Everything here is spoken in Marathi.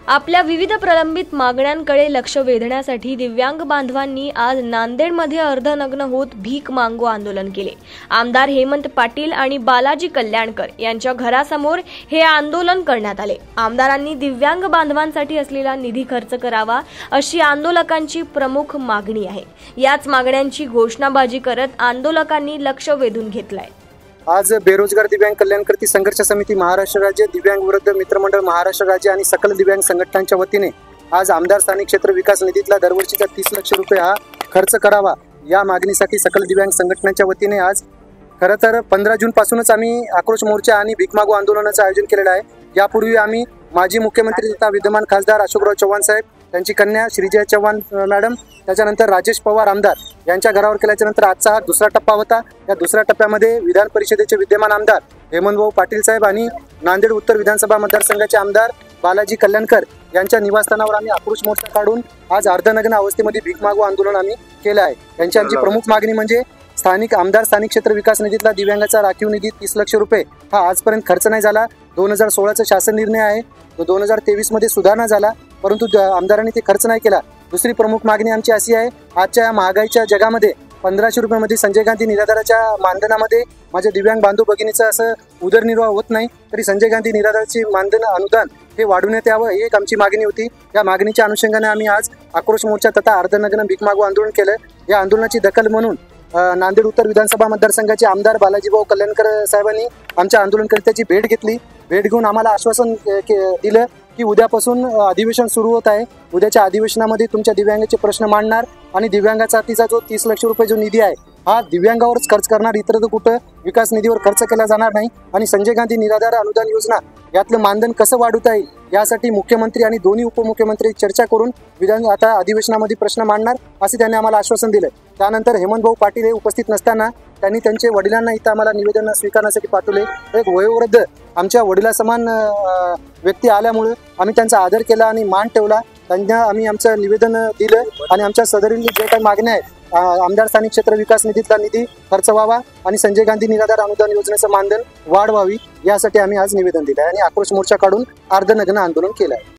आपल्या विविध प्रलंबित मागण्यांकडे लक्ष वेधण्यासाठी दिव्यांग बांधवांनी आज नांदेडमध्ये अर्धनग्न होत भीक मागू आंदोलन केले। आमदार हेमंत पाटील आणि बालाजी कल्याणकर यांच्या घरासमोर हे आंदोलन करण्यात आले। आमदारांनी दिव्यांग बांधवांसाठी असलेला निधी खर्च करावा अशी आंदोलकांची प्रमुख मागणी आहे। याच मागण्यांची घोषणाबाजी करत आंदोलकांनी लक्ष वेधून घेतलंय। आज बेरोजगार दिव्यांग कल्याणकर्ती संघर्ष समिती महाराष्ट्र राज्य, दिव्यांग विरुद्ध मित्रमंडळ महाराष्ट्र राज्य आणि सकल दिव्यांग संघटनांच्या वतीने आज आमदार स्थानिक क्षेत्र विकास निधीतला दरवर्षीचा 30 लाख रुपये हा खर्च करावा या मागणीसाठी सकल दिव्यांग संघटनांच्या वतीने आज खरं तर 15 जून पासूनच आम्ही आक्रोश मोर्चा आणि भीक मागू आंदोलनाचं आयोजन केलेलं आहे। यापूर्वी आम्ही माजी मुख्यमंत्री तथा विद्यमान खासदार अशोकराव चव्हाण साहेब, त्यांची कन्या श्रीजया चव्हाण मॅडम, त्याच्यानंतर राजेश पवार आमदार यांच्या घरावर केल्याच्या नंतर आजचा हा दुसरा टप्पा होता। या दुसऱ्या टप्प्यामध्ये विधान परिषदेचे विद्यमान आमदार हेमंतभाऊ पाटील साहेब आणि नांदेड उत्तर विधानसभा मतदारसंघाचे आमदार बालाजी कल्याणकर यांच्या निवासस्थानावर आम्ही आक्रोश मोर्चा काढून आज अर्धनग्न अवस्थेमध्ये भीक मागू आंदोलन आम्ही केलं आहे। त्यांची आमची प्रमुख मागणी म्हणजे स्थानिक आमदार स्थानिक क्षेत्र विकास निधीतला दिव्यांगाचा राखीव निधी 30 लाख रुपये हा आजपर्यंत खर्च नाही झाला। 2016चा शासन निर्णय आहे, तो 2023 मध्ये सुधारणा झाला, परंतु आमदारांनी ते खर्च नाही केला। दुसरी प्रमुख मागणी आमची अशी आहे, आजच्या या महागाईच्या जगामध्ये 1500 रुपयामध्ये संजय गांधी निराधाराच्या मानधनामध्ये माझ्या दिव्यांग बांधव भगिनीचं असं उदरनिर्वाह होत नाही, तरी संजय गांधी निराधाराची मानधन अनुदान हे वाढवण्यात यावं ही एक आमची मागणी होती। या मागणीच्या अनुषंगाने आम्ही आज आक्रोश मोर्चा तथा अर्धनग्न भीक मागू आंदोलन केलं। या आंदोलनाची दखल म्हणून नांदेड उत्तर विधानसभा मतदारसंघाचे आमदार बालाजीभाऊ कल्याणकर साहेबांनी आमच्या आंदोलनकर्त्याची भेट घेतली। भेट घेऊन आम्हाला आश्वासन दिलं की उद्यापासून अधिवेशन सुरू होत आहे, उद्याच्या अधिवेशनामध्ये तुमच्या दिव्यांगाचे प्रश्न मांडणार आणि दिव्यांगासाठीचा जो 30 लाख रुपये जो निधी आहे हा दिव्यांगावरच खर्च करणार, इतर तर कुठं विकास निधीवर खर्च केला जाणार नाही। आणि संजय गांधी निराधार अनुदान योजना यातलं मानधन कसं वाढवता येईल यासाठी मुख्यमंत्री आणि दोन्ही उपमुख्यमंत्री चर्चा करून विधान आता अधिवेशनामध्ये प्रश्न मांडणार असे त्यांनी आम्हाला आश्वासन दिलं। त्यानंतर हेमंतभाऊ पाटील हे उपस्थित नसताना त्यांनी त्यांचे वडिलांना इथं आम्हाला निवेदन स्वीकारण्यासाठी पाठवले। एक वयोवृद्ध आमच्या वडिलासमान व्यक्ती आल्यामुळे आम्ही त्यांचा आदर केला आणि मान ठेवला। त्यांना आम्ही आमचं निवेदन दिलं आणि आमच्या सदरील जे काही मागण्या आहेत, आमदार स्थानिक क्षेत्र विकास निधीतला निधी खर्च व्हावा आणि संजय गांधी निराधार अनुदान योजनेचं मानधन वाढ व्हावी यासाठी आम्ही आज निवेदन दिलं आणि आक्रोश मोर्चा काढून अर्धनग्न आंदोलन केलं आहे।